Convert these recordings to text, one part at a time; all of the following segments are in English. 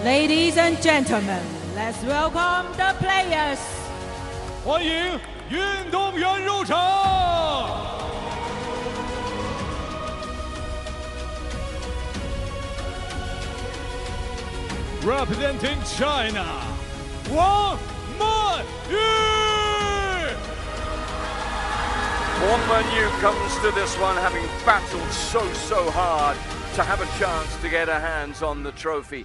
Ladies and gentlemen, let's welcome the players. 欢迎运动员入场。Representing China, Wang Manyu. Wang Manyu comes to this one having battled so hard to have a chance to get her hands on the trophy.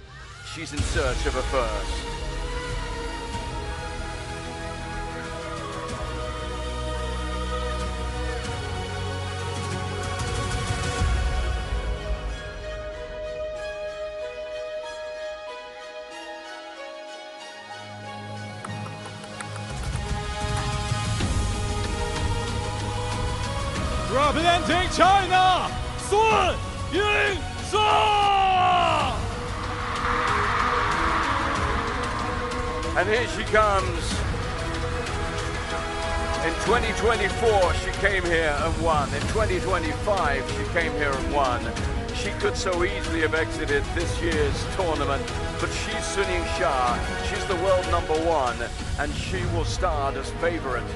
She's in search of a first. Representing China, Yingsha. And here she comes. In 2024, she came here and won. In 2025, she came here and won. She could so easily have exited this year's tournament, but she's Yingsha. She's the world #1, and she will start as favorite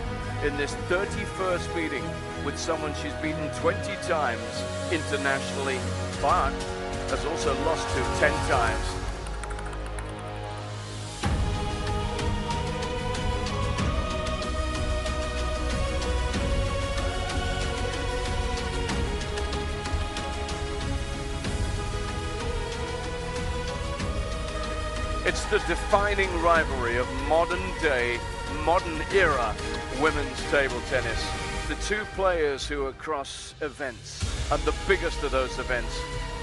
in this 31st meeting with someone she's beaten 20 times internationally, but has also lost to 10 times. It's the defining rivalry of modern day, modern era women's table tennis. The two players who across events, and the biggest of those events,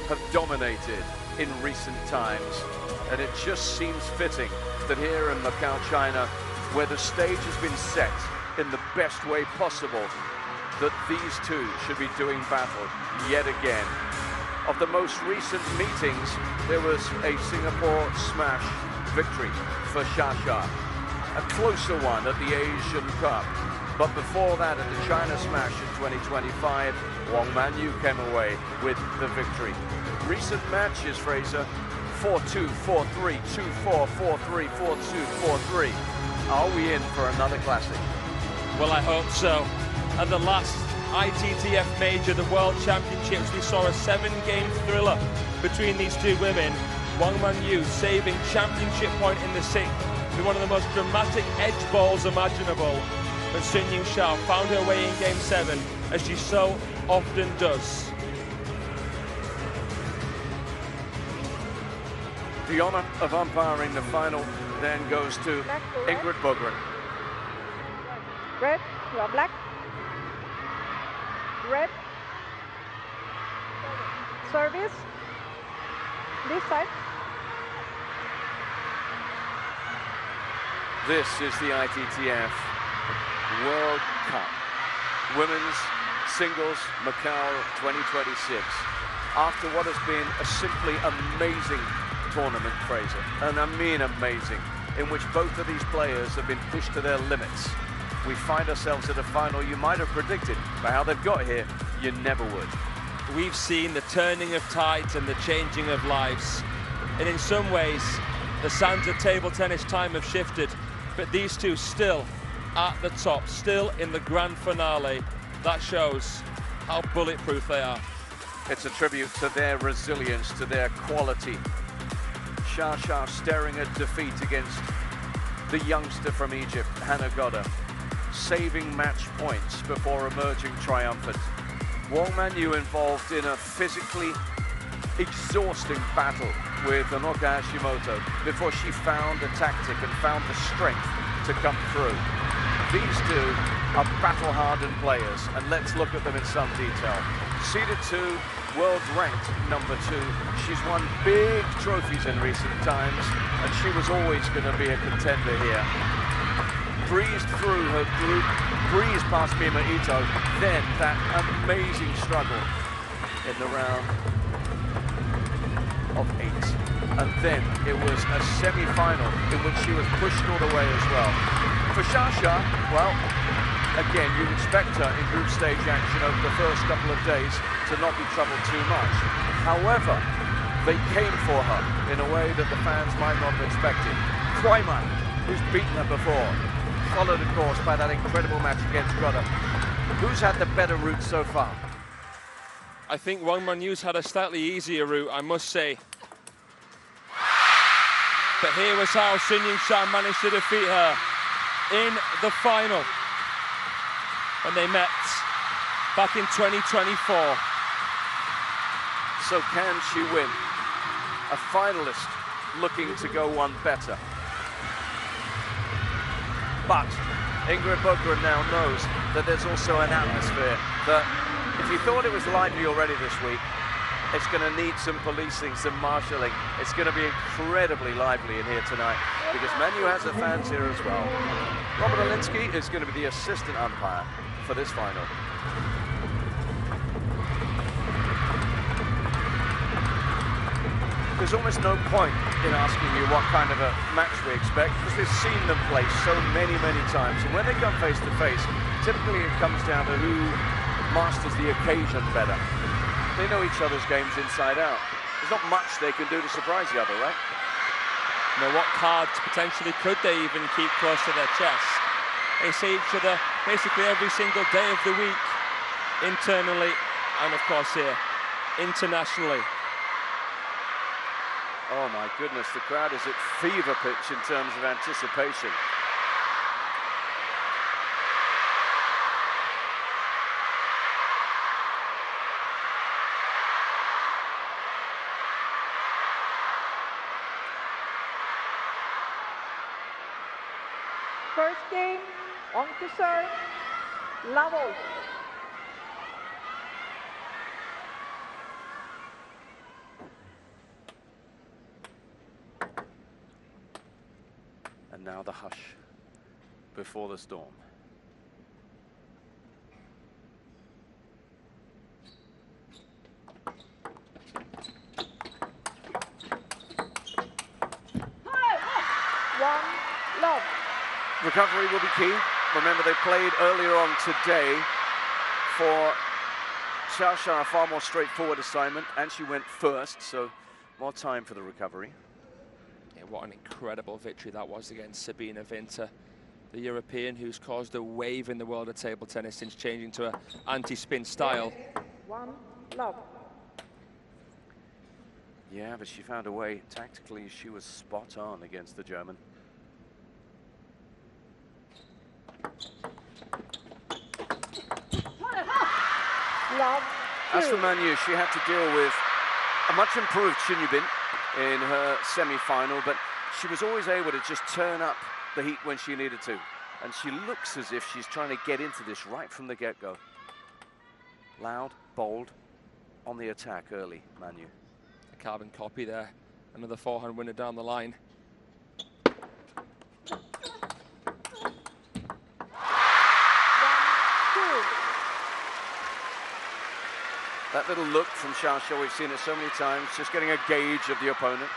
have dominated in recent times. And it just seems fitting that here in Macao, China, where the stage has been set in the best way possible, that these two should be doing battle yet again. Of the most recent meetings, there was a Singapore smash victory for Xia, a closer one at the Asian Cup. But before that, at the China Smash in 2025, Wang Manyu came away with the victory. Recent matches, Fraser, 4-2, 4-3, 2-4, 4-3, 4-2, 4-3. Are we in for another classic? Well, I hope so. At the last ITTF Major, the World Championships, we saw a 7-game thriller between these two women. Wang Manyu saving championship point in the 6th with one of the most dramatic edge balls imaginable. But Yingsha found her way in Game 7, as she so often does. The honour of umpiring the final then goes to Ingrid Bogren. Red, you are black. Red. Service. This side. This is the ITTF World Cup Women's Singles Macau 2026. After what has been a simply amazing tournament, Fraser, and I mean amazing, in which both of these players have been pushed to their limits, we find ourselves at a final you might have predicted, but how they've got here, you never would. We've seen the turning of tides and the changing of lives. And in some ways, the sands of table tennis time have shifted, but these two still at the top, still in the grand finale. That shows how bulletproof they are. It's a tribute to their resilience, to their quality. Xia staring at defeat against the youngster from Egypt, Hannah Godda, saving match points before emerging triumphant. Wang Manyu involved in a physically exhausting battle with Anoka Hashimoto before she found a tactic and found the strength to come through. These two are battle-hardened players, and let's look at them in some detail. Seeded 2, world-ranked #2. She's won big trophies in recent times, and she was always going to be a contender here. Breezed through her group, breezed past Mima Ito, then that amazing struggle in the round of 8. And then it was a semi-final in which she was pushed all the way as well. For Xia, well, again, you'd expect her in group stage action over the first couple of days to not be troubled too much. However, they came for her in a way that the fans might not have expected. Kwaiman, who's beaten her before, followed, of course, by that incredible match against Grota. Who's had the better route so far? I think Wang Manyu's had a slightly easier route, I must say. But here was how Yingsha managed to defeat her in the final when they met back in 2024. So can she win? A finalist looking to go one better. But Ingrid Bogren now knows that there's also an atmosphere that, if you thought it was lively already this week, it's going to need some policing, some marshalling. It's going to be incredibly lively in here tonight because Manyu has her fans here as well. Robert Olinsky is going to be the assistant umpire for this final. There's almost no point in asking you what kind of a match we expect because we've seen them play so many times. And when they come face to face, typically it comes down to who masters the occasion better. They know each other's games inside out. There's not much they can do to surprise the other, right? Now, what cards potentially could they even keep close to their chest? They see each other basically every single day of the week, internally and, of course, here, internationally. Oh, my goodness, the crowd is at fever pitch in terms of anticipation. First game, on to serve, level. And now the hush before the storm. One, love. Recovery will be key. Remember, they played earlier on today for Xia, a far more straightforward assignment, and she went first, so more time for the recovery. Yeah, what an incredible victory that was against Sabina Winter, the European who's caused a wave in the world of table tennis since changing to an anti-spin style. One, love. Yeah, but she found a way. Tactically, she was spot on against the German. Love. As for Manyu, she had to deal with a much improved Shinyubin in her semi-final, but she was always able to just turn up the heat when she needed to. And she looks as if she's trying to get into this right from the get-go. Loud, bold, on the attack early, Manyu. A carbon copy there. Another forehand winner down the line. That little look from Xia, we've seen it so many times, just getting a gauge of the opponent.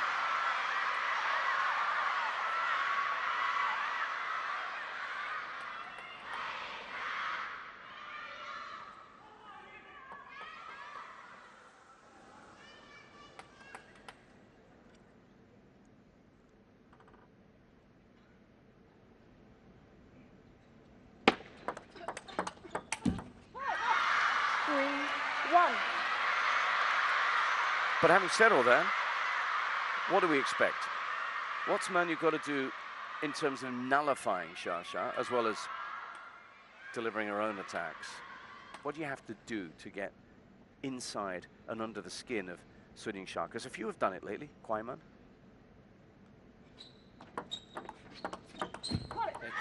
But having said all that, what do we expect? What's Manyu got to do in terms of nullifying Xia, as well as delivering her own attacks? What do you have to do to get inside and under the skin of Yingsha? Because a few have done it lately. Kwaiman?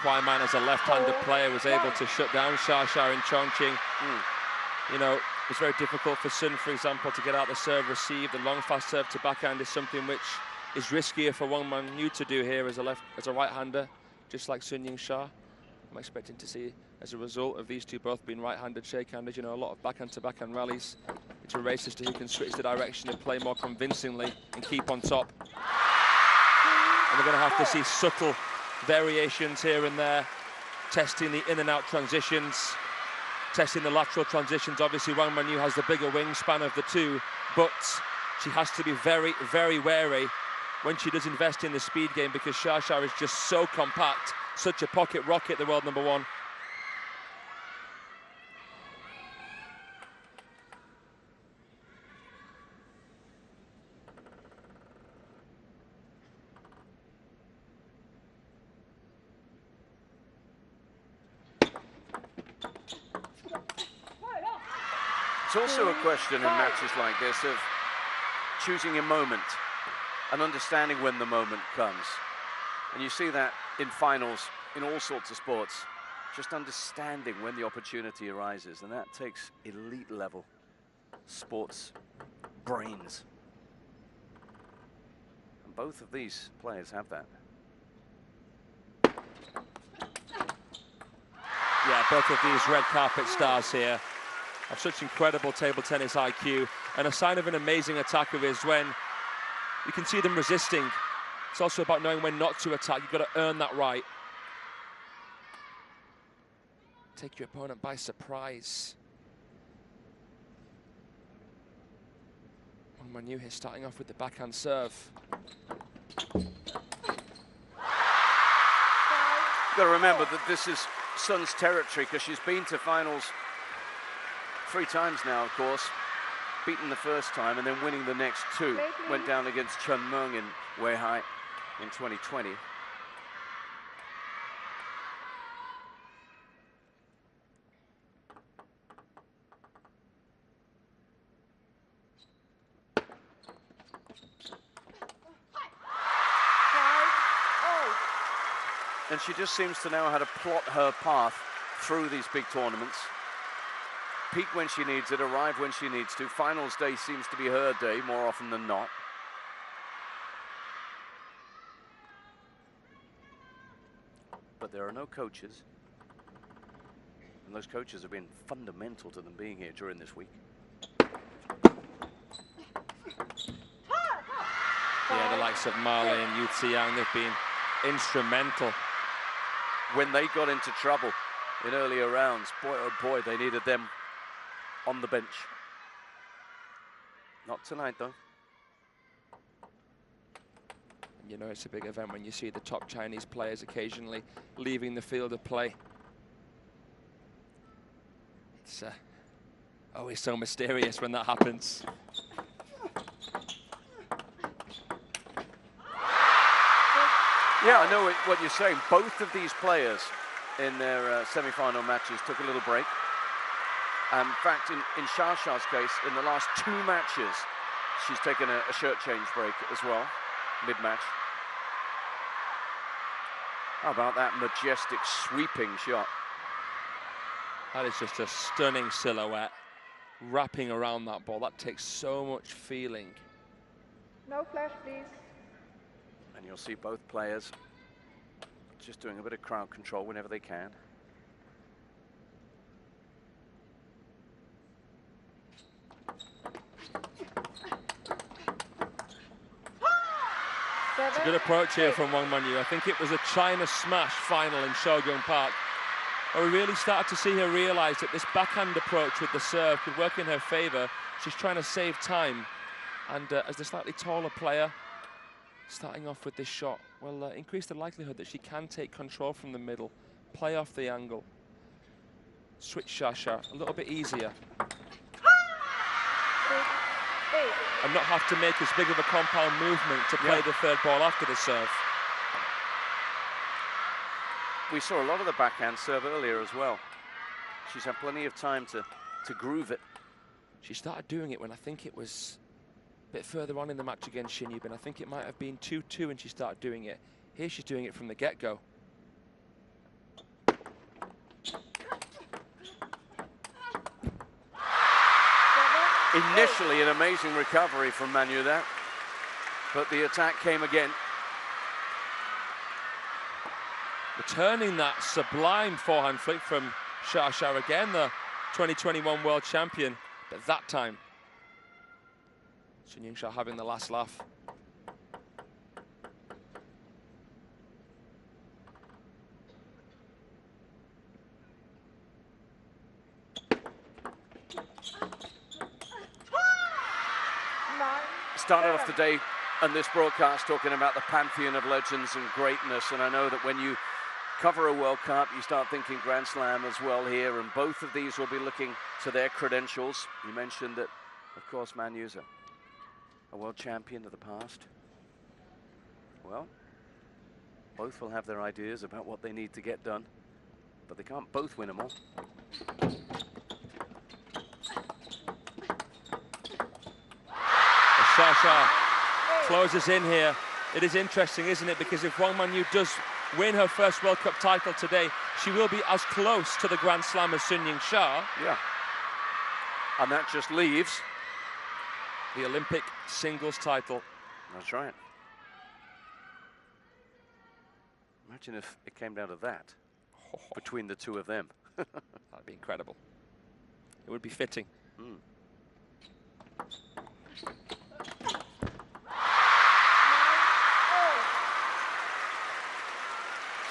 Kwaiman, as a left-handed player, was able to shut down Xia in Chongqing. You know, was very difficult for Sun, for example, to get out the serve receive. The long fast serve to backhand is something which is riskier for Wang Manyu to do here as a right-hander, just like Sun Yingsha. I'm expecting to see, as a result of these two both being right-handed shake-handed, you know, a lot of backhand-to-backhand rallies. It's a race as to who can switch the direction and play more convincingly and keep on top. And we're going to have to see subtle variations here and there, testing the in and out transitions, testing the lateral transitions. Obviously, Wang Manyu has the bigger wingspan of the two, but she has to be very, very wary when she does invest in the speed game, because Xia is just so compact, such a pocket rocket, the world number one. It's also a question in matches like this of choosing a moment and understanding when the moment comes. And you see that in finals, in all sorts of sports, just understanding when the opportunity arises. And that takes elite level sports brains. And both of these players have that. Yeah, both of these red carpet stars here have such incredible table tennis IQ, and a sign of an amazing attacker is when you can see them resisting. It's also about knowing when not to attack. You've got to earn that right. Take your opponent by surprise. Wang Manyu here starting off with the backhand serve. You've got to remember that this is Sun's territory, because she's been to finals 3 times now, of course. Beaten the first time and then winning the next 2. Went down against Chen Meng in Weihai in 2020. And she just seems to know how to plot her path through these big tournaments. Peak when she needs it, arrive when she needs to. Finals day seems to be her day more often than not. But there are no coaches. And those coaches have been fundamental to them being here during this week. Yeah, the likes of Marley and Yu Xiang, they've been instrumental. When they got into trouble in earlier rounds, boy oh boy, they needed them on the bench. Not tonight, though. You know, it's a big event when you see the top Chinese players occasionally leaving the field of play. It's always so mysterious when that happens. Yeah, I know what you're saying. Both of these players in their semi-final matches took a little break. In fact, in Xia case, in the last 2 matches, she's taken a shirt change break as well, mid-match. How about that majestic sweeping shot? That is just a stunning silhouette, wrapping around that ball. That takes so much feeling. No flash, please. And you'll see both players just doing a bit of crowd control whenever they can. It's a good approach here from Wang Manyu. I think it was a China smash final in Shogun Park, where we really started to see her realize that this backhand approach with the serve could work in her favor. She's trying to save time, and as the slightly taller player, starting off with this shot will increase the likelihood that she can take control from the middle, play off the angle, switch Xia a little bit easier, and not have to make as big of a compound movement to play the third ball after the serve. We saw a lot of the backhand serve earlier as well. She's had plenty of time to groove it. She started doing it when I think it was a bit further on in the match against Xin Yubin. I think it might have been 2-2 when she started doing it. Here she's doing it from the get-go. Initially, an amazing recovery from Manyu there, but the attack came again. Returning that sublime forehand flick from Xia again, the 2021 world champion, but that time Yingsha having the last laugh. Started off the day and this broadcast talking about the pantheon of legends and greatness, and I know that when you cover a World Cup, you start thinking Grand Slam as well here, and both of these will be looking to their credentials. You mentioned that, of course, Manyu's a world champion of the past. Well, both will have their ideas about what they need to get done, but they can't both win them all. Xia closes in here. It is interesting, isn't it? Because if Wang Manyu does win her first World Cup title today, she will be as close to the Grand Slam as Yingsha. Yeah. And that just leaves the Olympic singles title. That's right. Imagine if it came down to that between the two of them. That'd be incredible. It would be fitting.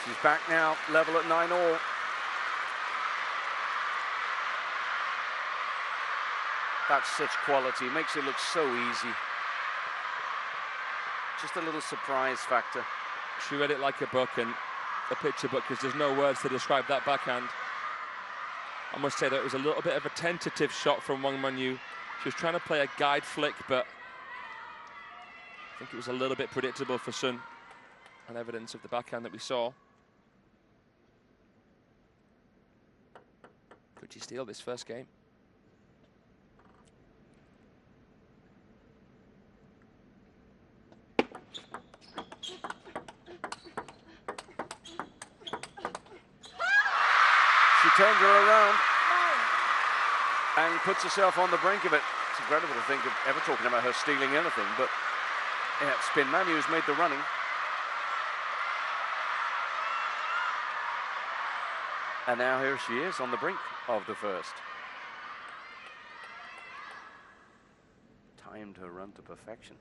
She's back now, level at 9-all. That's such quality, makes it look so easy. Just a little surprise factor. She read it like a book, and a picture book, because there's no words to describe that backhand. I must say that it was a little bit of a tentative shot from Wang Manyu. She was trying to play a guide flick, but I think it was a little bit predictable for Sun, and evidence of the backhand that we saw. Could she steal this first game? She turned her around and puts herself on the brink of it. It's incredible to think of ever talking about her stealing anything, but yeah, it's been Manyu who's made the running. And now here she is on the brink of the first. Timed her run to perfection.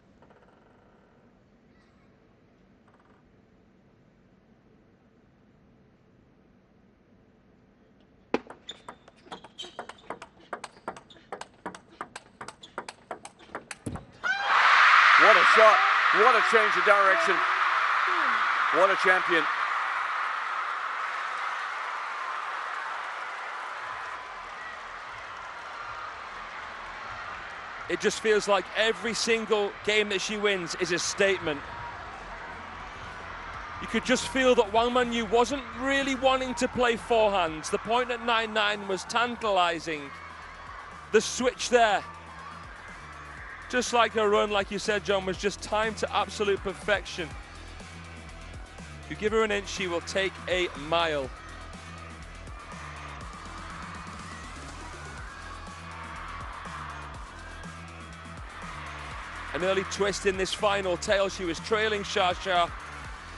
What a shot, what a change of direction. What a champion. It just feels like every single game that she wins is a statement. You could just feel that Wang Manyu wasn't really wanting to play forehands. The point at 9-9 was tantalizing. The switch there, just like her run, like you said, John, was just timed to absolute perfection. If you give her an inch, she will take a mile. An early twist in this final tail. She was trailing Xia.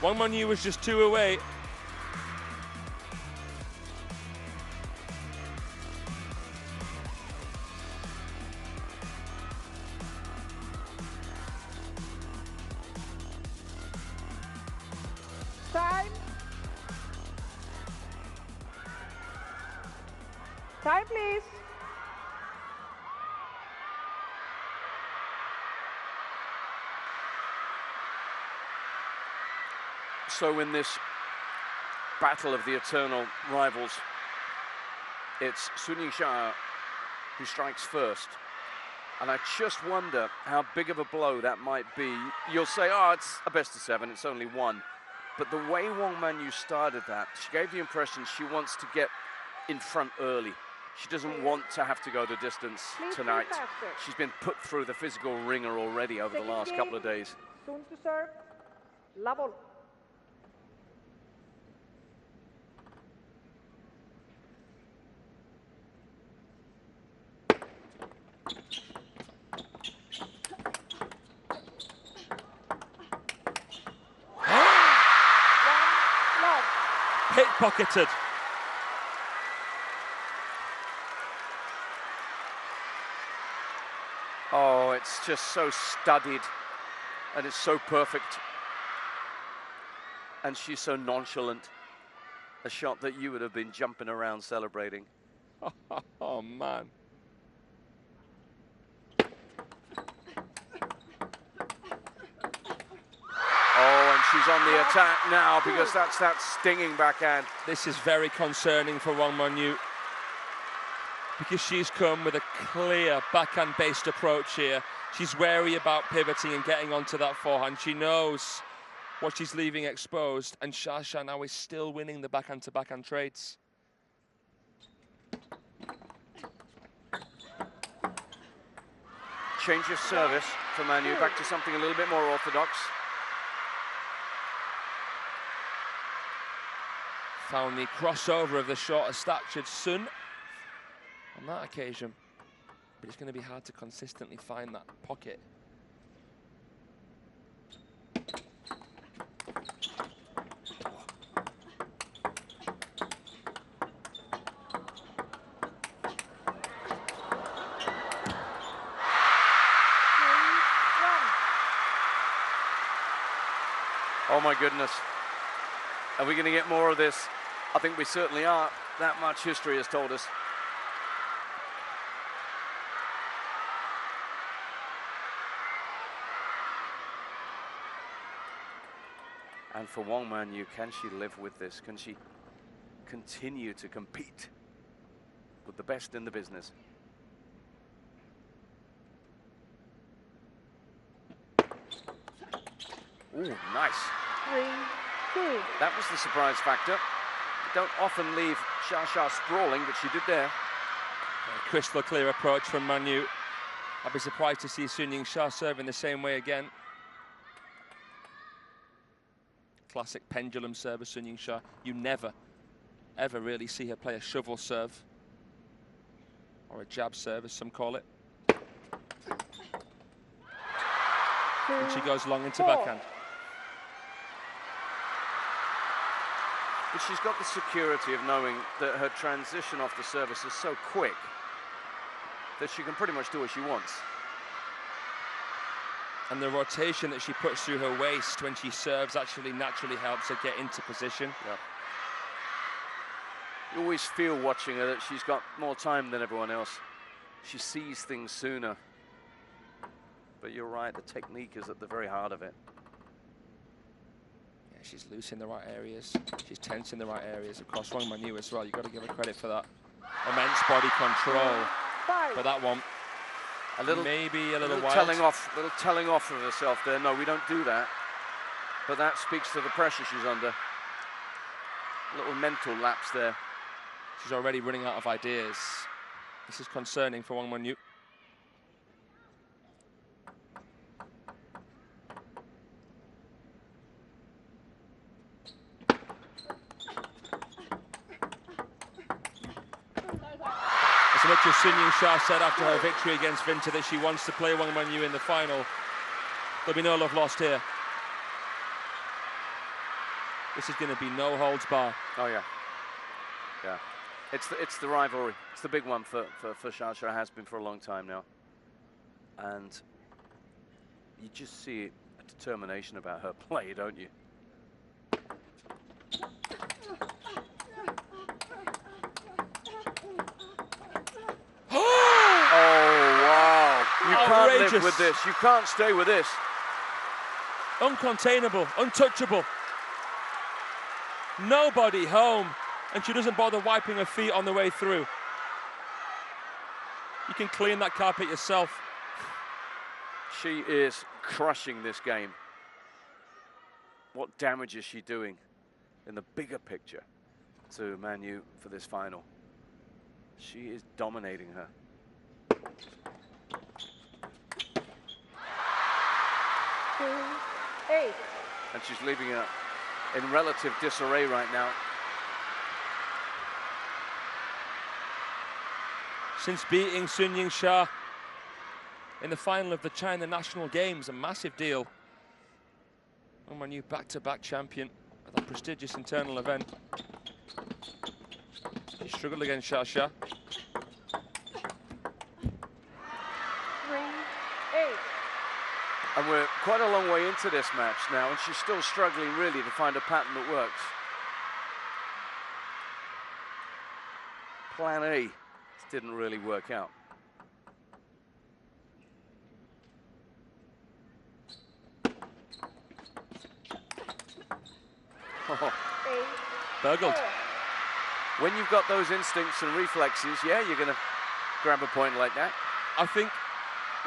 Wang Manyu was just 2 away. Time. Time, please. So in this battle of the eternal rivals, it's Yingsha who strikes first. And I just wonder how big of a blow that might be. You'll say, oh, it's a best of 7, it's only 1. But the way Wang Manyu started that, she gave the impression she wants to get in front early. She doesn't want to have to go the distance tonight. She's been put through the physical ringer already over the last couple of days. Soon to serve. Level. pickpocketed. Oh, it's just so studied, and it's so perfect. And she's so nonchalant. A shot that you would have been jumping around celebrating. Oh, man. Oh, and she's on the attack now because that's that stinging backhand. This is very concerning for Wang Manyu, because she's come with a clear backhand-based approach here. She's wary about pivoting and getting onto that forehand. She knows what she's leaving exposed, and Xia now is still winning the backhand-to-backhand trades. Change of service for Manyu, back to something a little bit more orthodox. Found the crossover of the shorter-statured Sun on that occasion, but it's going to be hard to consistently find that pocket. Oh my goodness. Are we going to get more of this? I think we certainly are. That much history has told us. And for Wang Manyu, can she live with this? Can she continue to compete with the best in the business? Ooh, nice. 3-2. That was the surprise factor. You don't often leave Xia sprawling, but she did there. A crystal clear approach from Manyu. I'd be surprised to see Sun Yingsha serving the same way again. Classic pendulum serve of Sun Yingsha. You never, ever really see her play a shovel serve, or a jab serve, as some call it. And she goes long into backhand. But she's got the security of knowing that her transition off the service is so quick that she can pretty much do what she wants. And the rotation that she puts through her waist when she serves actually naturally helps her get into position. Yeah. You always feel watching her that she's got more time than everyone else. She sees things sooner. But you're right, the technique is at the very heart of it. Yeah, she's loose in the right areas. She's tense in the right areas. Of course, Wang Manyu as well. You've got to give her credit for that. Immense body control. But that one, maybe a little wild. telling off of herself there. No, we don't do that. But that speaks to the pressure she's under. Little mental lapse there. She's already running out of ideas. This is concerning for Wang Manyu. As much as Sun Yingsha said after her victory against Vinta that she wants to play Wang Manyu in the final, there'll be no love lost here. This is going to be no holds bar. Oh yeah, yeah. It's the rivalry. It's the big one for Xia. It has been for a long time now, and you just see a determination about her play, don't you? You can't live with this. You can't stay with this. Uncontainable, untouchable. Nobody home, and she doesn't bother wiping her feet on the way through. You can clean that carpet yourself. She is crushing this game. What damage is she doing in the bigger picture to Manyu for this final? She is dominating her. And she's leaving her in relative disarray right now. Since beating Sun Yingsha in the final of the China National Games, a massive deal. Wang Manyu back-to-back champion at a prestigious internal event. struggled against Xia. 3-8. And we're quite a long way into this match now, and she's still struggling really to find a pattern that works. Plan A didn't really work out. Burgled. When you've got those instincts and reflexes, yeah, you're going to grab a point like that. I think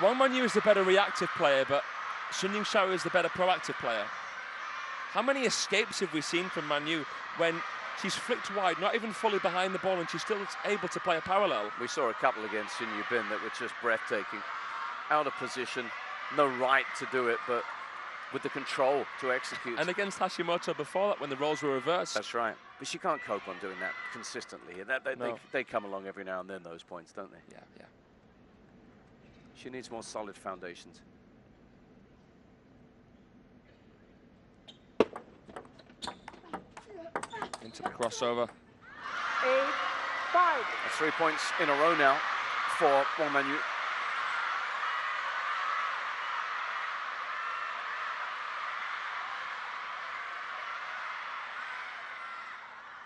Wang Manyu is the better reactive player, but Yingsha is the better proactive player. How many escapes have we seen from Manyu when she's flicked wide, not even fully behind the ball, and she's still able to play a parallel? We saw a couple against Bin that were just breathtaking. Out of position, no right to do it, but with the control to execute. And against Hashimoto before that, when the roles were reversed. That's right. But she can't cope on doing that consistently. They come along every now and then, those points, don't they? Yeah, yeah. She needs more solid foundations. Into the crossover. 8-5. That's 3 points in a row now for Wang Manyu.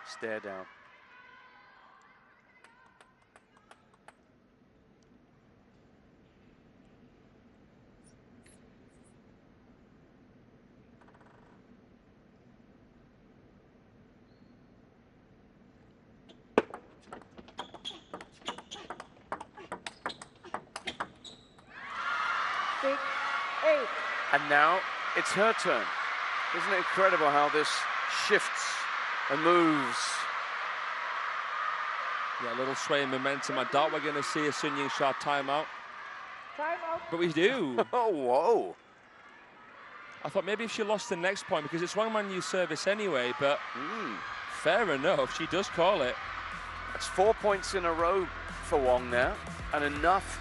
Stare down. And now it's her turn. Isn't it incredible how this shifts and moves? Yeah, a little sway in momentum. I doubt we're going to see a Yingsha timeout. Timeout. But we do. Oh, whoa. I thought maybe if she lost the next point, because it's Wang Manyu's service anyway, but fair enough, she does call it. That's 4 points in a row for Wang now, and enough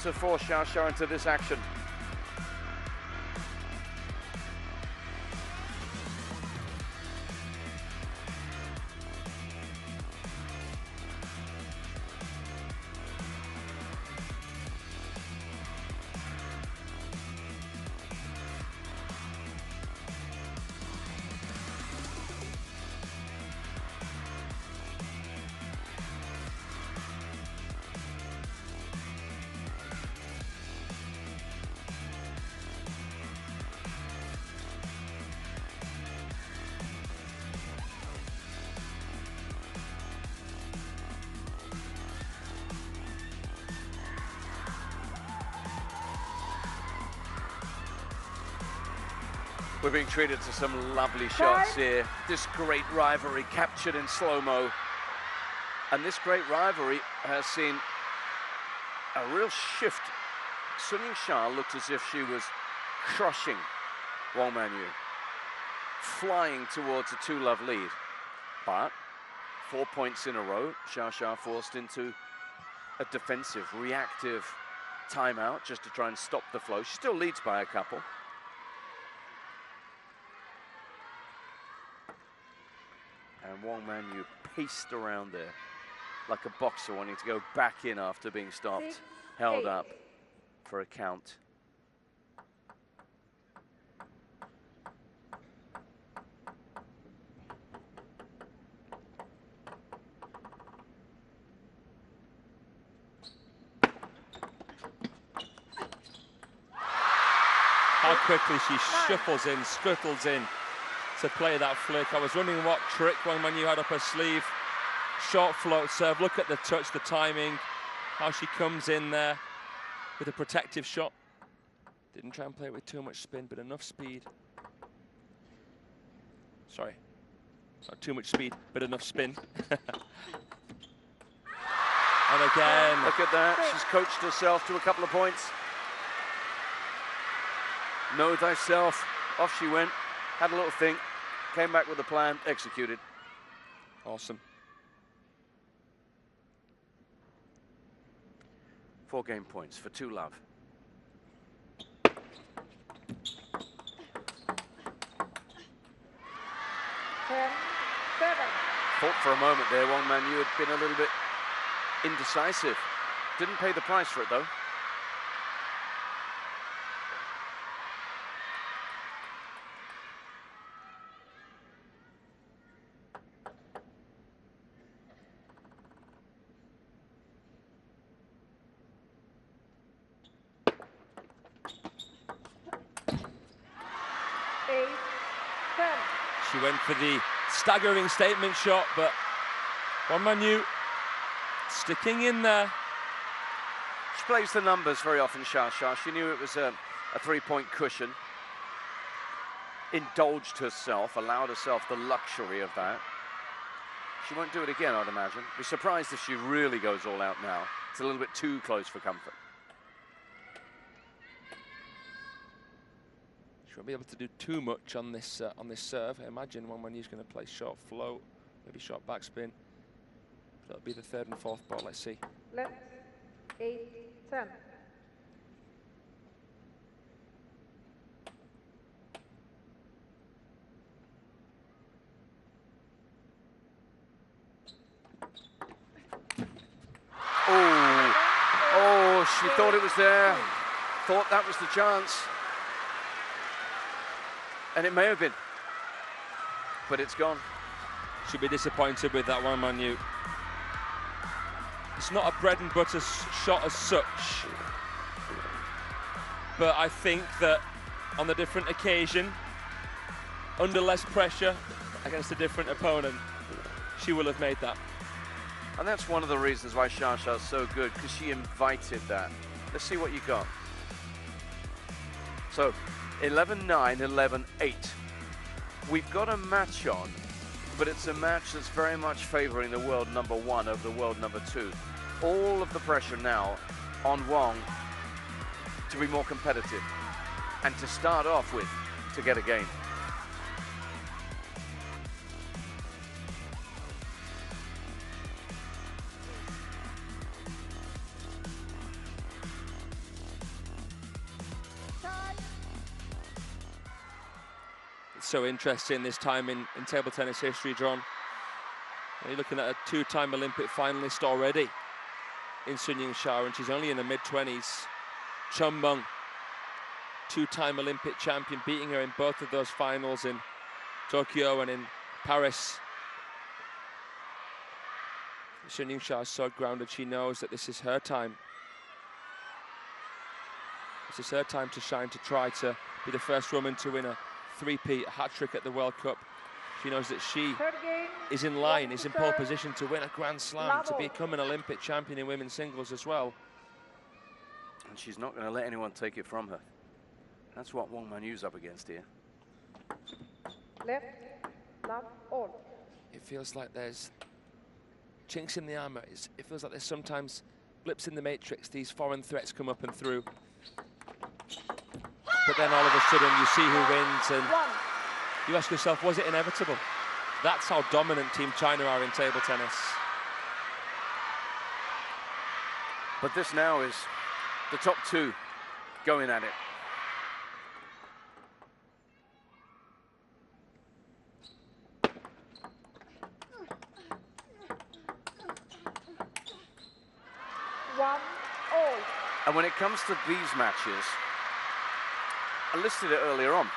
to force Xia into this action. We're being treated to some lovely shots here. This great rivalry captured in slow-mo. And this great rivalry has seen a real shift. Yingsha looked as if she was crushing Wang Manyu, flying towards a 2-love lead. But 4 points in a row, Xia forced into a defensive, reactive timeout just to try and stop the flow. She still leads by a couple. And Wang Manyu paced around there like a boxer wanting to go back in after being stopped, held up for a count. How quickly she shuffles in, scuttles in to play that flick. I was wondering what trick Wang Manyu had up her sleeve. Short float serve, look at the touch, the timing, how she comes in there with a protective shot. Didn't try and play it with too much spin, but enough speed. Sorry, not too much speed, but enough spin. And again. Look at that, she's coached herself to a couple of points. Know thyself, off she went, had a little think, came back with a plan, executed. Awesome. 4 game points for 2-love. thought for a moment there Wang Manyu had been a little bit indecisive. Didn't pay the price for it though. She went for the staggering statement shot, but Wang Manyu sticking in there. She plays the numbers very often, Xia. She knew it was a three-point cushion. Indulged herself, allowed herself the luxury of that. She won't do it again, I'd imagine. Be surprised if she really goes all out now. It's a little bit too close for comfort. She won't be able to do too much on this serve. I imagine Wang Manyu's going to play short float, maybe short backspin. That'll be the third and fourth ball. Let's see. Left, 8, 10. Oh, she thought it was there. Thought that was the chance. And it may have been, but it's gone. She'll be disappointed with that one, Manyu. It's not a bread and butter shot as such, but I think that on a different occasion, under less pressure, against a different opponent, she will have made that. And that's one of the reasons why Xia is so good, because she invited that. Let's see what you got. So, 11-9, 11-8. We've got a match on, but it's a match that's very much favoring the world number one over the world number two. All of the pressure now on Wang to be more competitive and to start off with to get a game. So interesting this time in table tennis history, John. You're looking at a two-time Olympic finalist already in Yingsha, and she's only in the mid-20s. Chen Meng, two-time Olympic champion, beating her in both of those finals in Tokyo and in Paris. Yingsha is so grounded, she knows that this is her time. This is her time to shine, to try to be the first woman to win a three-peat, hat-trick at the World Cup. She knows that she is in line, is in pole position to win a Grand Slam, to become an Olympic champion in women's singles as well. And she's not going to let anyone take it from her. That's what Wang Manyu's up against here. Left, love, all. It feels like there's chinks in the armor. It feels like there's sometimes blips in the matrix. These foreign threats come up and through. But then all of a sudden you see who wins and you ask yourself, was it inevitable? That's how dominant Team China are in table tennis. But this now is the top two going at it. And when it comes to these matches, I listed it earlier on,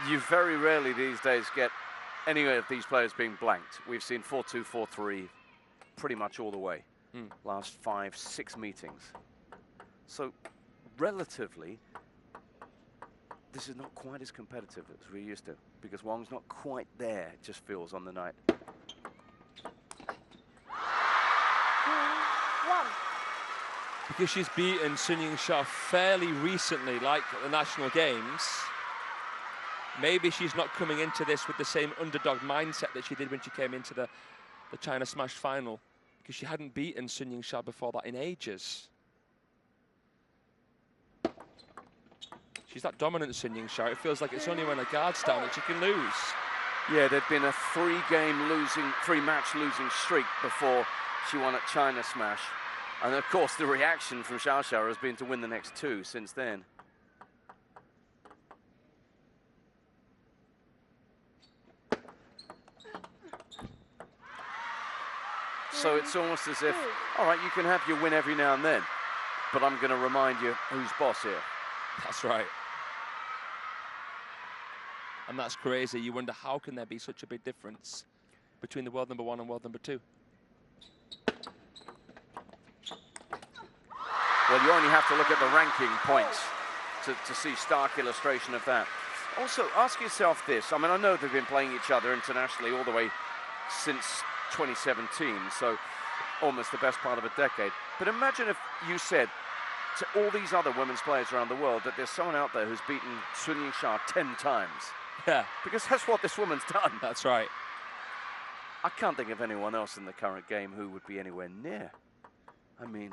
you very rarely these days get any of these players being blanked. We've seen 4-2, 4-3 pretty much all the way. Last 5, 6 meetings. So relatively, this is not quite as competitive as we're used to, because Wang's not quite there, it just feels, on the night. 2-1. Because she's beaten Yingsha fairly recently, like at the national games, maybe she's not coming into this with the same underdog mindset that she did when she came into the China Smash final, because she hadn't beaten Yingsha before that in ages. She's that dominant Yingsha. It feels like it's only when her guard's down that she can lose. Yeah, there'd been a three-match losing streak before she won at China Smash. And of course, the reaction from Xia has been to win the next two since then. So it's almost as if, all right, you can have your win every now and then, but I'm going to remind you who's boss here. That's right. And that's crazy. You wonder, how can there be such a big difference between the world number 1 and world number 2? Well, you only have to look at the ranking points to see stark illustration of that. Also, ask yourself this. I mean, I know they've been playing each other internationally all the way since 2017, so almost the best part of a decade. But imagine if you said to all these other women's players around the world that there's someone out there who's beaten Yingsha 10 times. Yeah. Because that's what this woman's done. That's right. I can't think of anyone else in the current game who would be anywhere near. I mean,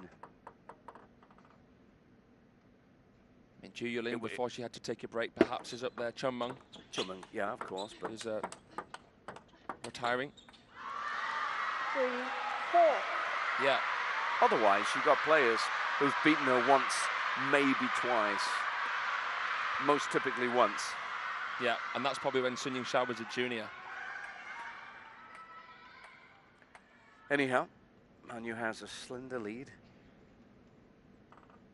Ju Yuling, before she had to take a break, perhaps, is up there. Chunmeng. Chunmeng, yeah, of course, but is retiring. 3, 4. Yeah. Otherwise, you've got players who've beaten her once, maybe twice. Most typically once. Yeah, and that's probably when Sun Yingsha was a junior. Anyhow, Manyu has a slender lead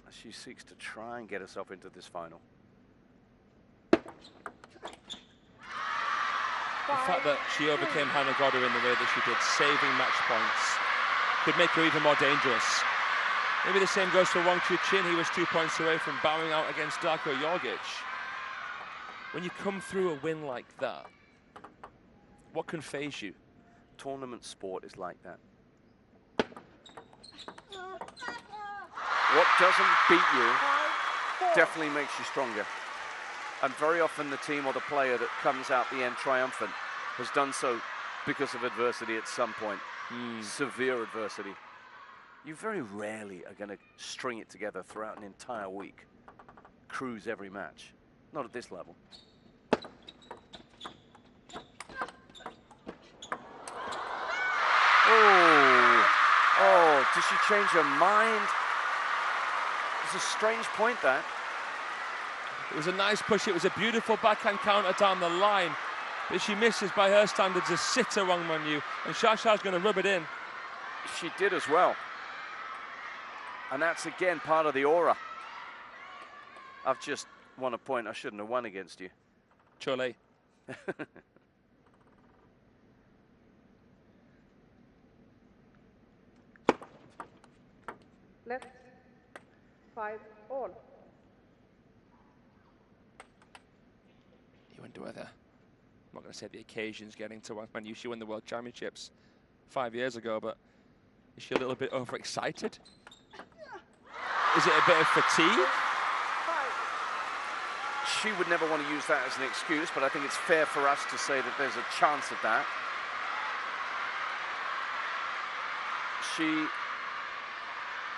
as she seeks to try and get herself into this final. The fact that she overcame Hannah Goddard in the way that she did, saving match points, could make her even more dangerous. Maybe the same goes for Wang Chuqin. He was 2 points away from bowing out against Darko Jorgic. When you come through a win like that, what can phase you? Tournament sport is like that. What doesn't beat you definitely makes you stronger. And very often the team or the player that comes out the end triumphant has done so because of adversity at some point. Severe adversity. You very rarely are going to string it together throughout an entire week. Cruise every match. Not at this level. Oh, did she change her mind? It's a strange point, that. It was a nice push. It was a beautiful backhand counter down the line. But she misses, by her standards, a sitter, Wang Manyu. And Xia going to rub it in. She did as well. And that's, again, part of the aura. I've just won a point I shouldn't have won against you. Chole. Left, 5 all. You wonder whether, I'm not going to say the occasion's getting to Wang Manyu. She won the World Championships 5 years ago, but is she a little bit overexcited? Is it a bit of fatigue? She would never want to use that as an excuse, but I think it's fair for us to say that there's a chance of that. She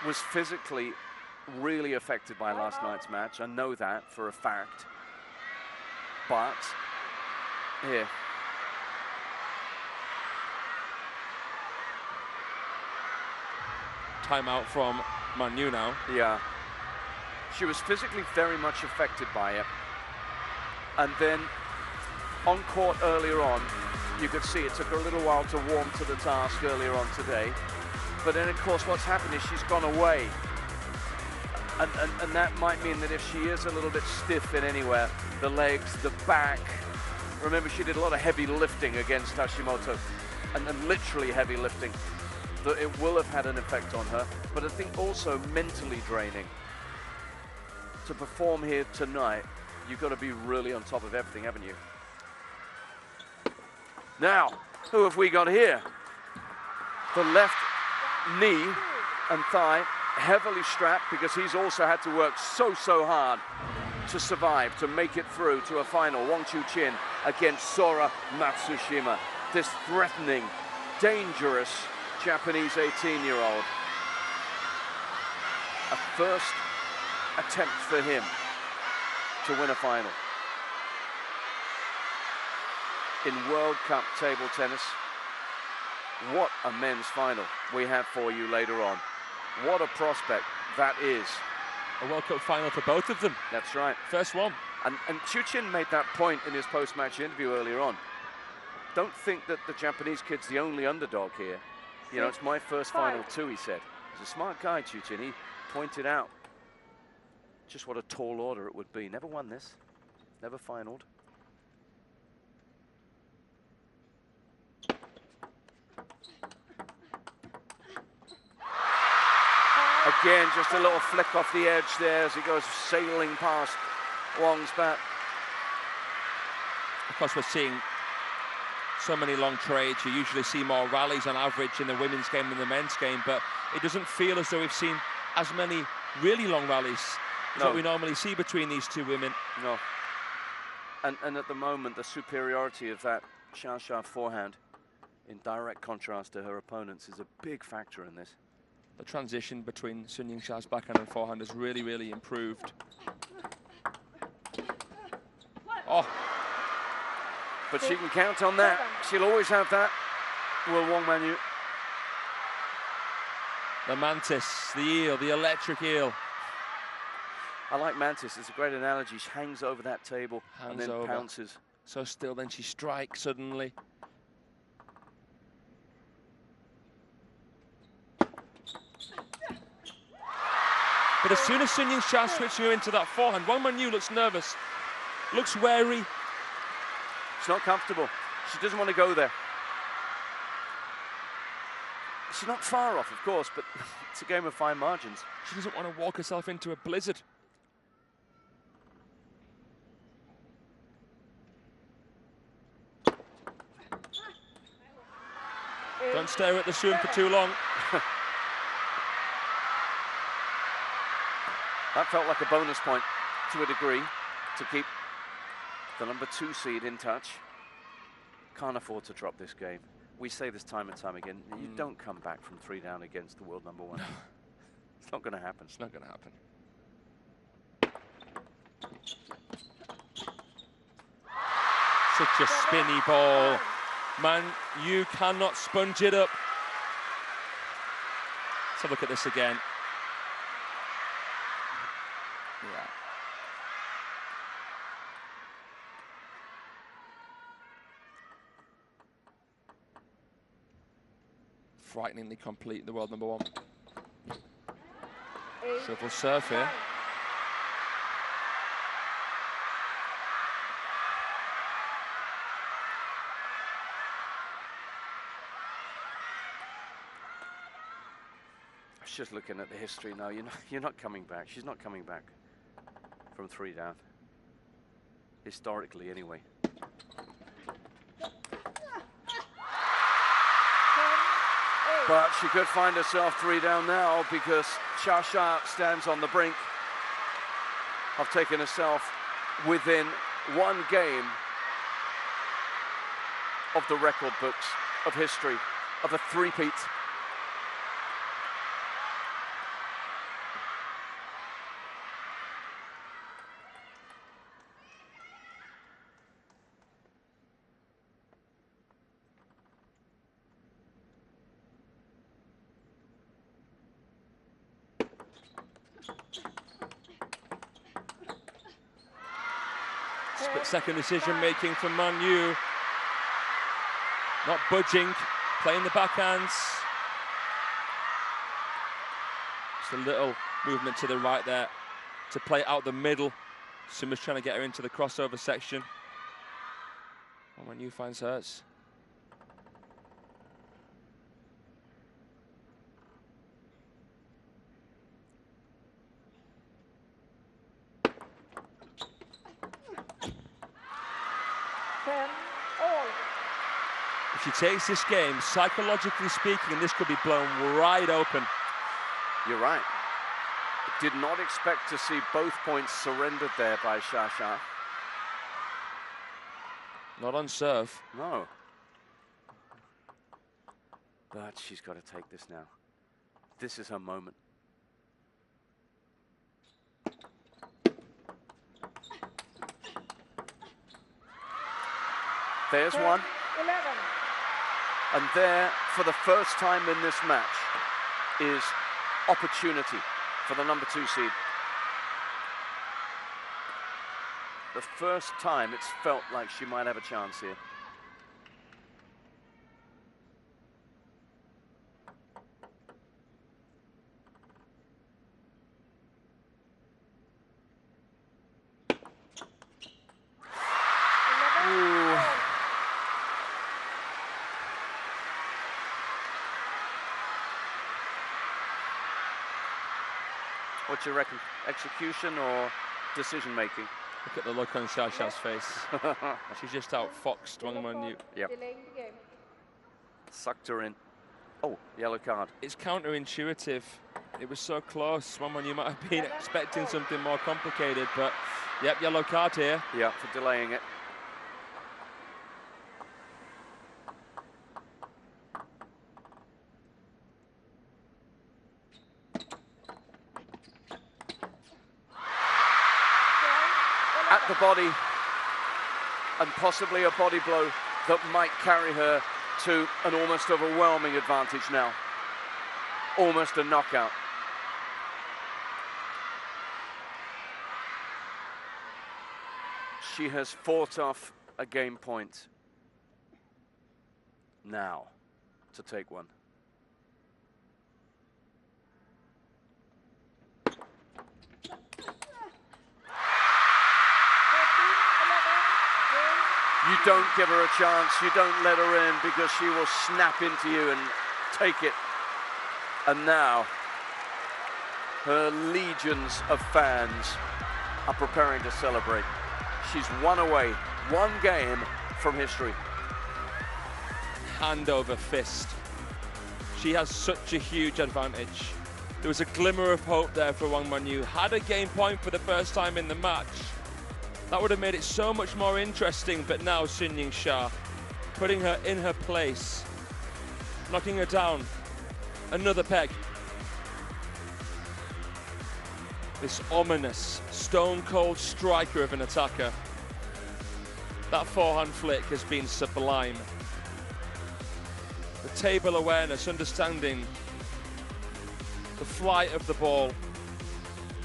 was physically really affected by last night's match. I know that for a fact. But here. Timeout from Manyu now. Yeah. She was physically very much affected by it. And then on court earlier on, you could see it took her a little while to warm to the task earlier on today. But then, of course, what's happened is she's gone away. And that might mean that if she is a little bit stiff in anywhere, the legs, the back. Remember, she did a lot of heavy lifting against Hashimoto, and literally heavy lifting. That it will have had an effect on her, but I think also mentally draining. To perform here tonight, you've got to be really on top of everything, haven't you? Now, who have we got here? The left knee and thigh heavily strapped, because he's also had to work so hard to survive, to make it through to a final. Wang Chuqin against Sora Matsushima. This threatening, dangerous Japanese 18-year-old. A first attempt for him to win a final. In World Cup table tennis, what a men's final we have for you later on. What a prospect that is. A World Cup final for both of them. That's right. First one. And Chuqin made that point in his post-match interview earlier on. Don't think that the Japanese kid's the only underdog here. You know, it's my first final too, he said. He's a smart guy, Chuchin. He pointed out just what a tall order it would be. Never won this, never finaled. Again, just a little flick off the edge there as he goes sailing past Wang's bat. Of course, we're seeing so many long trades. You usually see more rallies on average in the women's game than the men's game, but it doesn't feel as though we've seen as many really long rallies as what we normally see between these two women. No. And at the moment, the superiority of that Xia forehand, in direct contrast to her opponents, is a big factor in this. The transition between Sun Yingsha's backhand and forehand has really, really improved. Oh. But she can count on that. She'll always have that, will Wang Manyu. The mantis, the eel, the electric eel. I like mantis, it's a great analogy. She hangs over that table and then pounces. So still, then she strikes suddenly. But as soon as Sun Yingsha switching her into that forehand, Wang Manyu looks nervous, looks wary. She's not comfortable. She doesn't want to go there. She's not far off, of course, but it's a game of fine margins. She doesn't want to walk herself into a blizzard. Don't stare at the Sun for too long. That felt like a bonus point to a degree to keep the #2 seed in touch. Can't afford to drop this game. We say this time and time again, you don't come back from 3 down against the world #1. It's not going to happen. It's not going to happen. Such a spinny ball. Man, you cannot sponge it up. Let's have a look at this again. Yeah. Frighteningly complete, the world #1. Triple serve here. Just looking at the history now, you're not coming back. She's not coming back from 3 down. Historically, anyway. But she could find herself 3 down now because Xia stands on the brink of taking herself within 1 game of the record books of history of a three-peat. Split-second decision-making from Manyu. Not budging, playing the backhands. Just a little movement to the right there to play out the middle. Suma's trying to get her into the crossover section. And Manyu finds hers. If she takes this game, psychologically speaking, this could be blown wide open. You're right. Did not expect to see both points surrendered there by Xia. Not on serve. No. But she's got to take this now. This is her moment. There's 1. 11. And there, for the first time in this match, is opportunity for the #2 seed. The first time it's felt like she might have a chance here. What do you reckon? Execution or decision making? Look at the look on Xiao's face. She's just outfoxed Wang Manyu. Yep. Sucked her in. Oh, yellow card. It's counterintuitive. It was so close. Wang Manyu might have been expecting something more complicated, but yep, yellow card here. Yeah, for delaying it. At the body, and possibly a body blow that might carry her to an almost overwhelming advantage now. Almost a knockout. She has fought off a game point now to take one. You don't give her a chance, you don't let her in, because she will snap into you and take it. And now, her legions of fans are preparing to celebrate. She's one away, one game from history. Hand over fist. She has such a huge advantage. There was a glimmer of hope there for Wang Manyu. Had a game point for the first time in the match. That would have made it so much more interesting, but now Yingsha putting her in her place, knocking her down. Another peg. This ominous, stone-cold striker of an attacker. That forehand flick has been sublime. The table awareness, understanding the flight of the ball,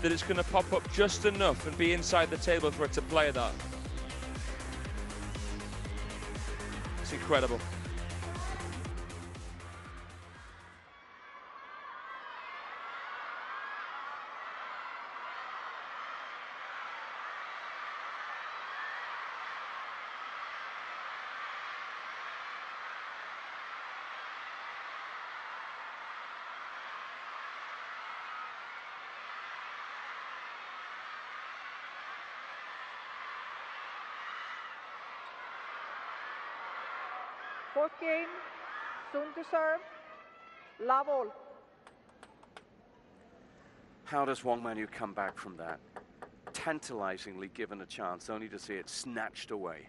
that it's going to pop up just enough and be inside the table for it to play that. It's incredible. Fourth game, soon to serve, love all. How does Wang Manyu come back from that? Tantalizingly given a chance, only to see it snatched away.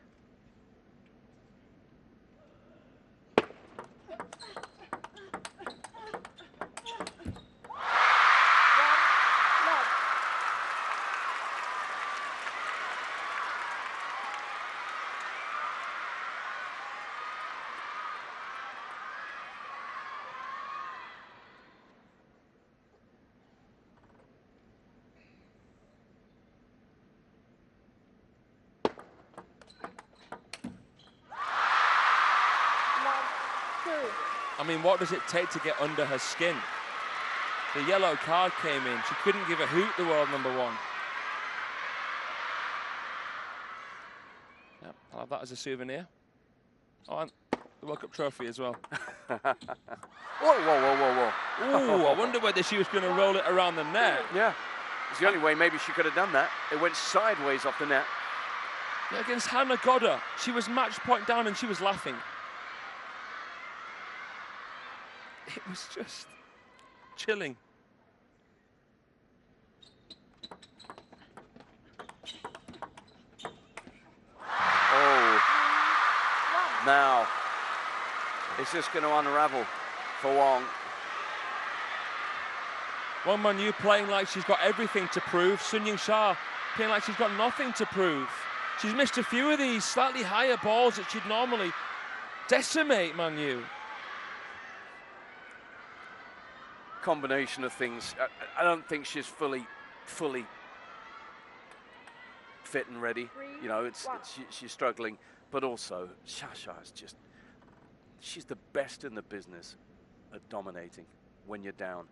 I mean, what does it take to get under her skin? The yellow card came in. She couldn't give a hoot, the world number one. Yeah, I'll have that as a souvenir. Oh, and the World Cup trophy as well. Whoa, whoa, whoa, whoa, whoa. Ooh, I wonder whether she was going to roll it around the net. Yeah, it's the only way maybe she could have done that. It went sideways off the net. Yeah, against Hannah Godder, she was match point down and she was laughing. It was just chilling. Oh, now, is this going to unravel for Wang? Wang Manyu playing like she's got everything to prove. Yingsha playing like she's got nothing to prove. She's missed a few of these slightly higher balls that she'd normally decimate Manyu. Combination of things. I don't think she's fully fit and ready. You know, she's struggling, but also Xiaosha is just, she's the best in the business at dominating when you're down.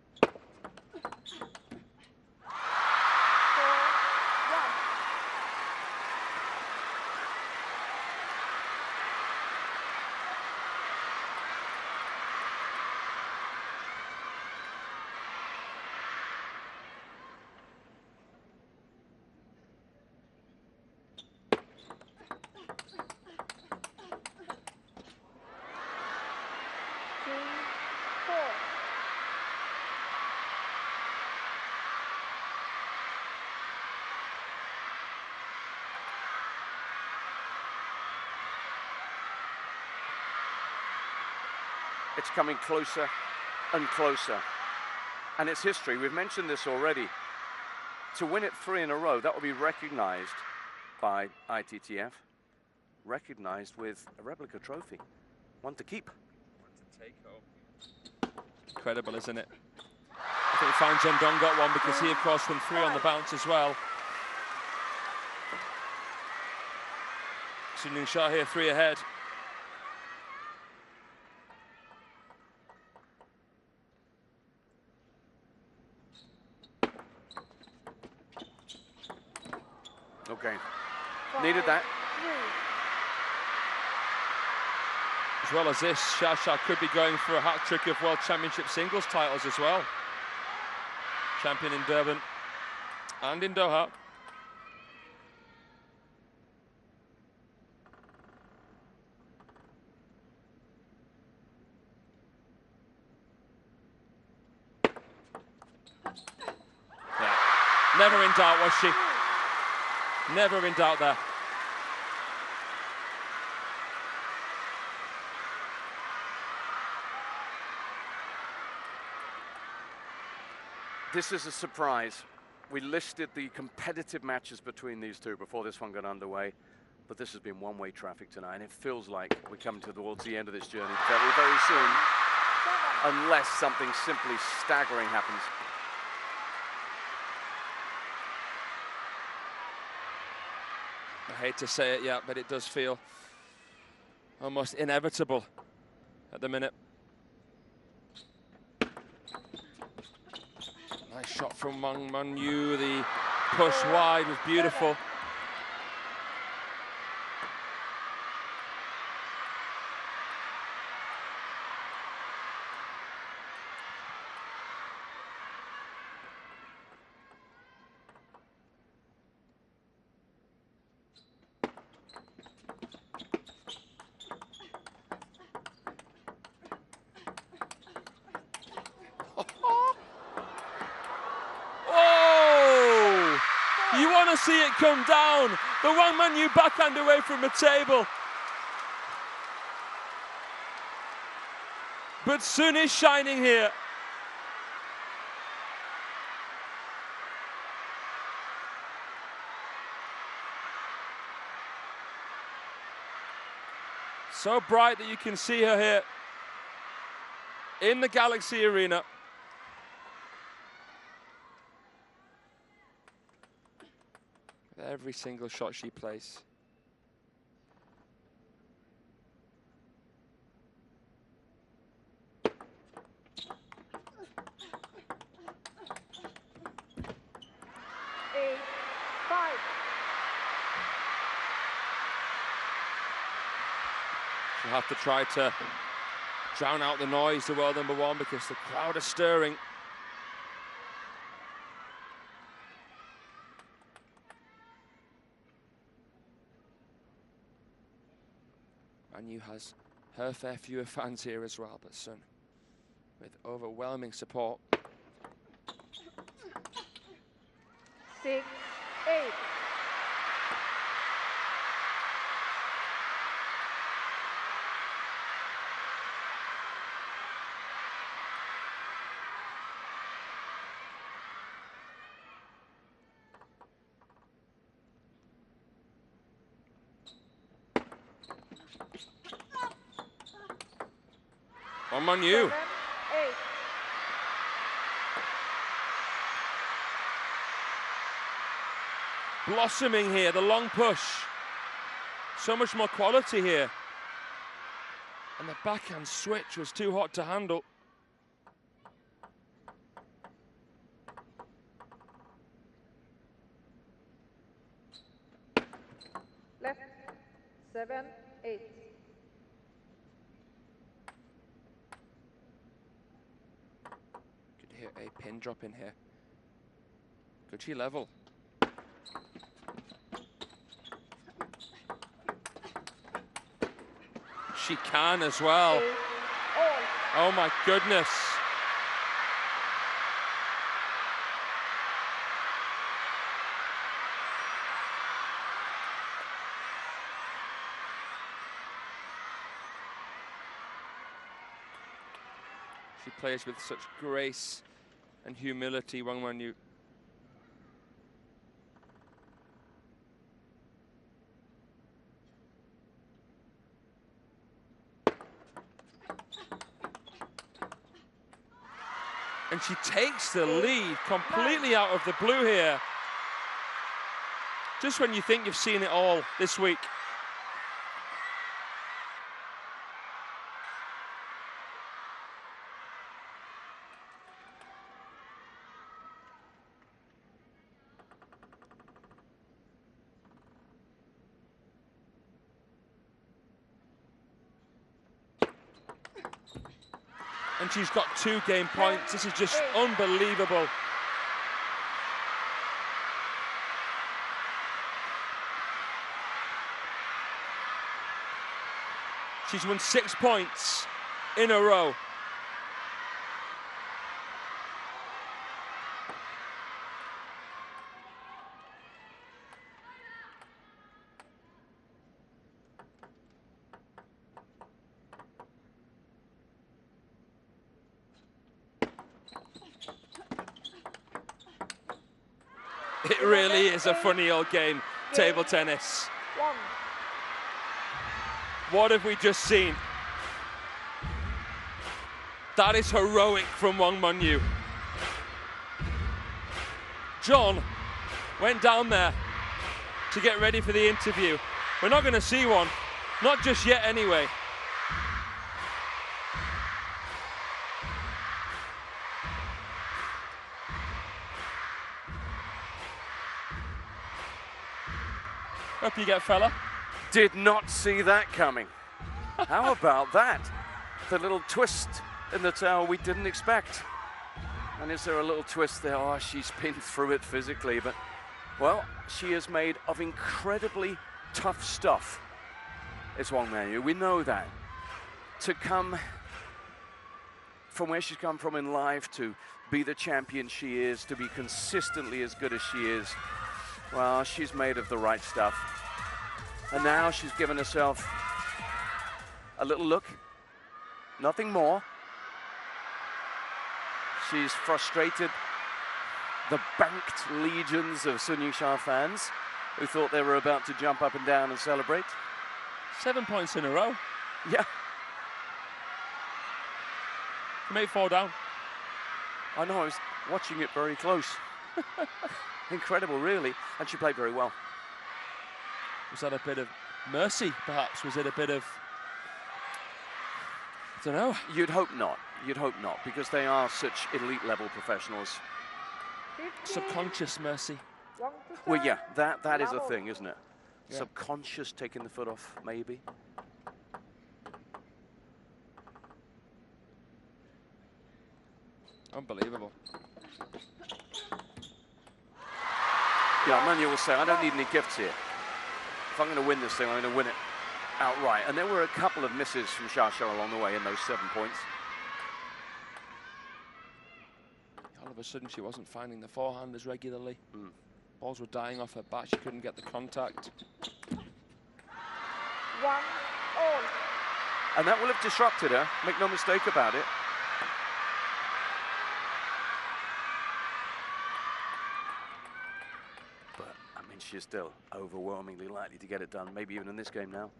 It's coming closer and closer. And it's history. We've mentioned this already. To win it 3 in a row, that will be recognized by ITTF, recognized with a replica trophy. One to keep. One to take home. Incredible, isn't it? I think Fan Zhendong got one because he, of course, won 3 on the bounce as well. So Yingsha here 3 ahead. Okay, needed that. As well as this, Xia could be going for a hat-trick of World Championship singles titles as well. Champion in Durban and in Doha. Yeah, never in doubt, was she? Never in doubt there. This is a surprise. We listed the competitive matches between these two before this one got underway, but this has been one-way traffic tonight, and it feels like we're coming towards the end of this journey very, very soon, unless something simply staggering happens. I hate to say it, yeah, but it does feel almost inevitable at the minute. Nice shot from Wang Manyu. The push wide was beautiful. You want to see it come down. The Wang Manyu backhand away from the table. But Sun is shining here. So bright that you can see her here in the Galaxy Arena. Every single shot she plays. She'll have to try to drown out the noise, the world number 1, because the crowd are stirring. Manyu has her fair few of fans here as well, but Sun with overwhelming support. 6-8. Wang Manyu. 7-8. Blossoming here, the long push. So much more quality here. And the backhand switch was too hot to handle. Left. 7-8. Could hear a pin drop in here. Could she level? She can as well. Oh my goodness. She plays with such grace and humility, Wang Manyu. And she takes the lead completely out of the blue here. Just when you think you've seen it all this week. And she's got 2 game points. This is just unbelievable. She's won 6 points in a row. It really is a funny old game, table tennis. What have we just seen? That is heroic from Wang Manyu. John went down there to get ready for the interview. We're not going to see one, not just yet anyway. Up you get, fella. Did not see that coming. How about that? The little twist in the towel we didn't expect. And is there a little twist there? Oh, she's pinned through it physically, but, well, she is made of incredibly tough stuff. It's Wang Manyu, we know that. To come from where she's come from in life, to be the champion she is, to be consistently as good as she is, well, she's made of the right stuff. And now she's given herself a little look, nothing more. She's frustrated the banked legions of Yingsha fans who thought they were about to jump up and down and celebrate. 7 points in a row. Yeah. From 8-4 down. I know, I was watching it very close. Incredible, really. And she played very well. Was that a bit of mercy, perhaps? Was it a bit of, I don't know. You'd hope not. You'd hope not, because they are such elite level professionals. Subconscious mercy. Well, yeah, that is a thing, isn't it? Yeah. Subconscious taking the foot off, maybe. Unbelievable. Yeah, Manyu will say, I don't need any gifts here. If I'm going to win this thing, I'm going to win it outright. And there were a couple of misses from Xia along the way in those 7 points. All of a sudden, she wasn't finding the forehand as regularly. Balls were dying off her bat. She couldn't get the contact. 1-all. And that will have disrupted her. Make no mistake about it. But, I mean, she's still overwhelmingly likely to get it done, maybe even in this game now.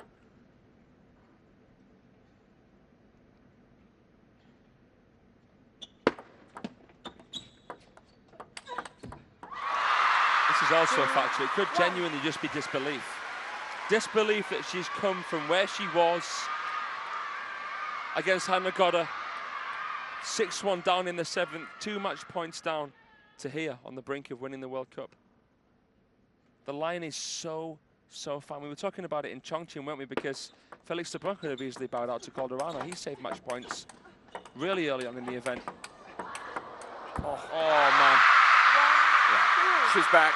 This is also a factor. It could genuinely just be disbelief. Disbelief that she's come from where she was against Hanagota, 6-1 down in the 7th, 2 match points down, to here on the brink of winning the World Cup. The line is so fine. We were talking about it in Chongqing, weren't we? Because Felix de Bruyne could have easily bowed out to Calderano. He saved match points really early on in the event. Oh man. Yeah. She's back.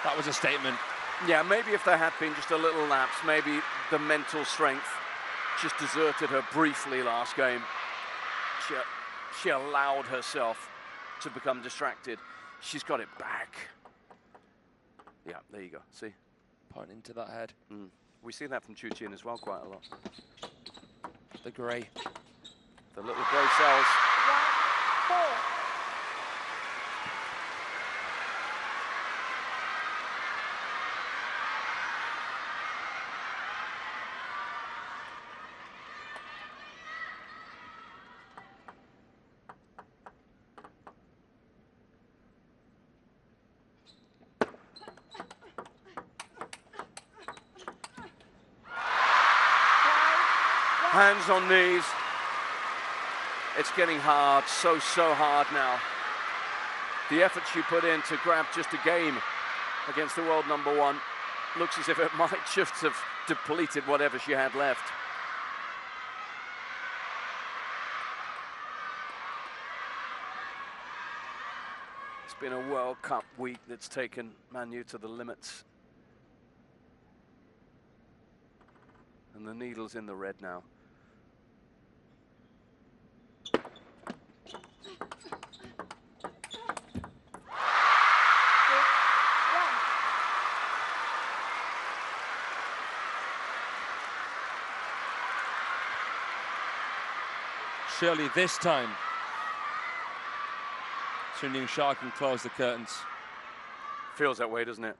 That was a statement. Yeah, maybe if there had been just a little lapse, maybe the mental strength just deserted her briefly last game. She allowed herself to become distracted. She's got it back. Yeah, there you go. See? Pointing to that head. We see that from Chu Chin as well quite a lot. the grey. The little grey cells. 1-4. Hands on knees. It's getting hard, so hard now. The effort she put in to grab just a game against the world #1 looks as if it might just have depleted whatever she had left. It's been a World Cup week that's taken Manyu to the limits. And the needle's in the red now. Surely this time, Yingsha can close the curtains. Feels that way, doesn't it?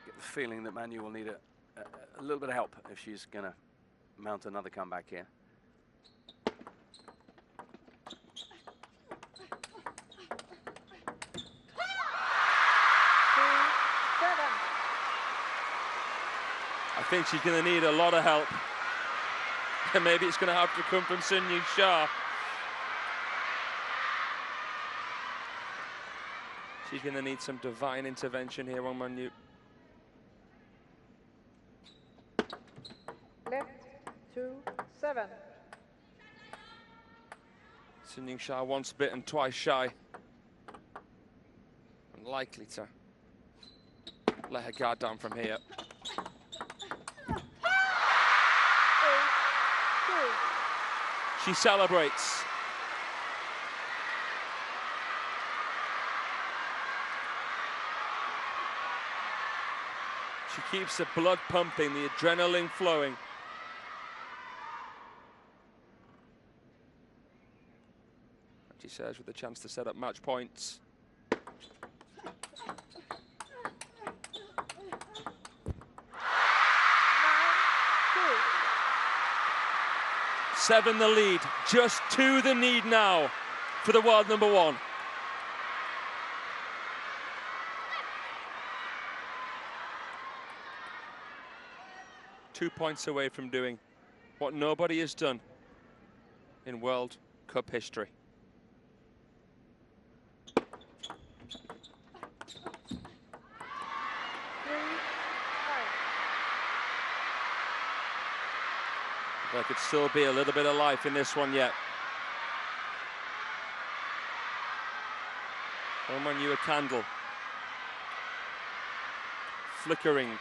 Get the feeling that Manyu will need a little bit of help if she's going to mount another comeback here. I think she's going to need a lot of help. And maybe it's going to have to come from Yingsha. She's going to need some divine intervention here on Manyu. Left 2-7. Yingsha once bitten, twice shy. Unlikely to let her guard down from here. She celebrates. She keeps the blood pumping, the adrenaline flowing. She serves with a chance to set up match points. Seven the lead, just 2 the need now for the world #1. Two points away from doing what nobody has done in World Cup history. There could still be a little bit of life in this one yet. Manyu a candle. Flickering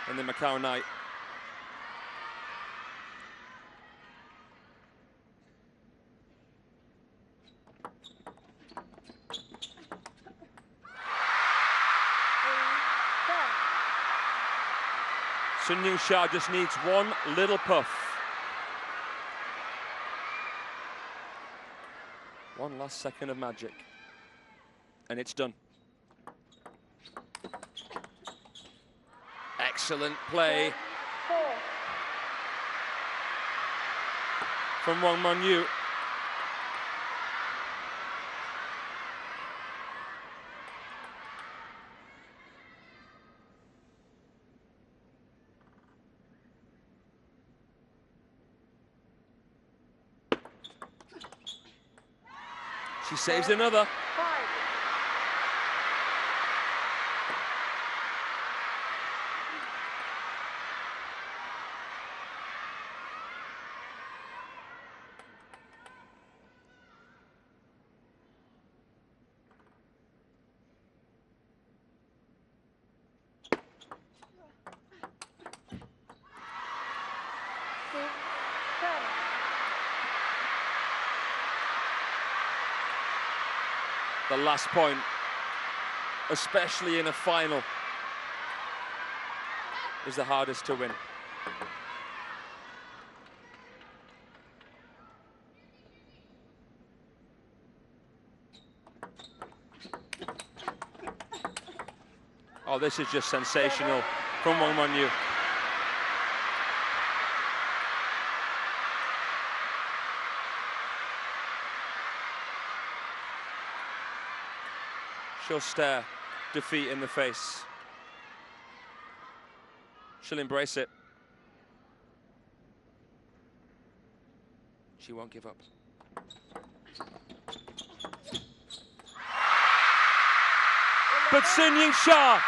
in the Macao night. Yingsha just needs one little puff. One last second of magic. And it's done. Excellent play from Wang Manyu. She saves another. The last point, especially in a final, is the hardest to win. Oh, this is just sensational from Wang Manyu. She'll stare defeat in the face. She'll embrace it. She won't give up. But Yingsha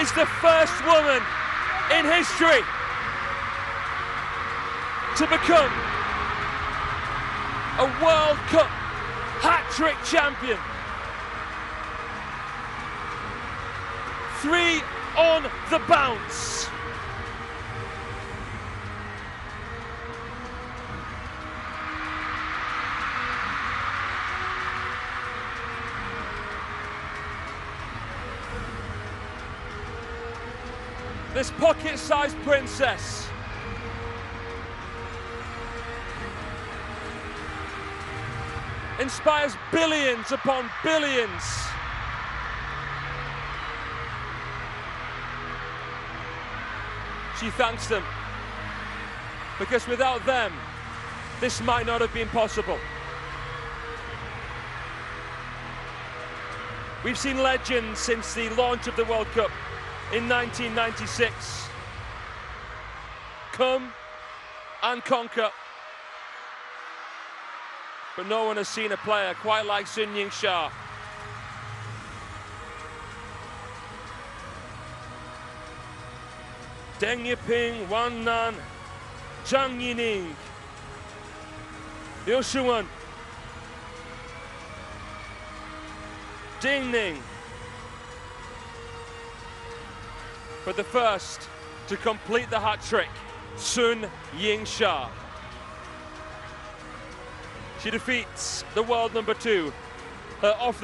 is the first woman in history to become a World Cup hat-trick champion. 3 on the bounce. This pocket-sized princess inspires billions upon billions. She thanks them, because without them, this might not have been possible. We've seen legends since the launch of the World Cup in 1996 come and conquer. But no one has seen a player quite like Yingsha. Deng Yiping, Wan Nan, Zhang Yining, Liu Shiwen, Ding Ning. But the first to complete the hat trick, Yingsha. She defeats the world number 2 off the